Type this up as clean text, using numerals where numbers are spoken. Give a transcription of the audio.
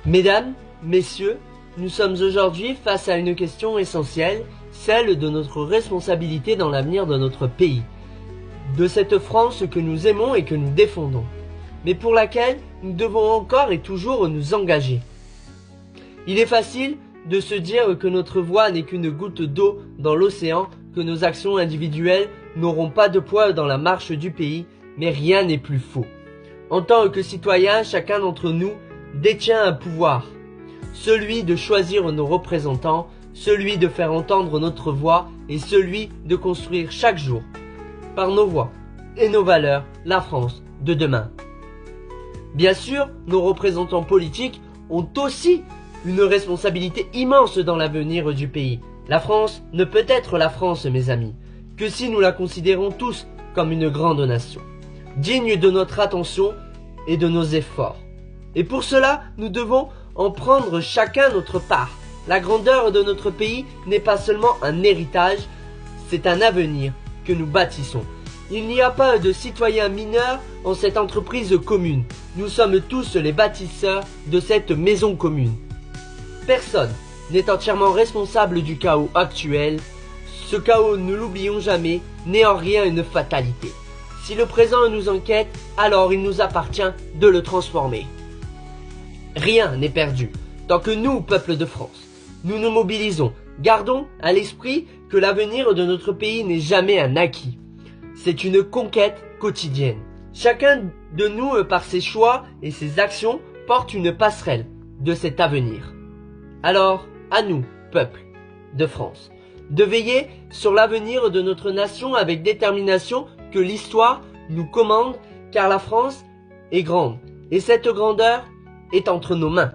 Mesdames, Messieurs, nous sommes aujourd'hui face à une question essentielle, celle de notre responsabilité dans l'avenir de notre pays, de cette France que nous aimons et que nous défendons, mais pour laquelle nous devons encore et toujours nous engager. Il est facile de se dire que notre voix n'est qu'une goutte d'eau dans l'océan, que nos actions individuelles n'auront pas de poids dans la marche du pays, mais rien n'est plus faux. En tant que citoyen, chacun d'entre nous détient un pouvoir, celui de choisir nos représentants, celui de faire entendre notre voix et celui de construire chaque jour, par nos voix et nos valeurs, la France de demain. Bien sûr, nos représentants politiques ont aussi une responsabilité immense dans l'avenir du pays. La France ne peut être la France, mes amis, que si nous la considérons tous comme une grande nation, digne de notre attention et de nos efforts. Et pour cela, nous devons en prendre chacun notre part. La grandeur de notre pays n'est pas seulement un héritage, c'est un avenir que nous bâtissons. Il n'y a pas de citoyens mineurs en cette entreprise commune. Nous sommes tous les bâtisseurs de cette maison commune. Personne n'est entièrement responsable du chaos actuel. Ce chaos, ne l'oublions jamais, n'est en rien une fatalité. Si le présent nous inquiète, alors il nous appartient de le transformer. Rien n'est perdu. Tant que nous, peuple de France, nous nous mobilisons, gardons à l'esprit que l'avenir de notre pays n'est jamais un acquis. C'est une conquête quotidienne. Chacun de nous, par ses choix et ses actions, porte une passerelle de cet avenir. Alors, à nous, peuple de France, de veiller sur l'avenir de notre nation avec détermination que l'histoire nous commande, car la France est grande, et cette grandeur est entre nos mains.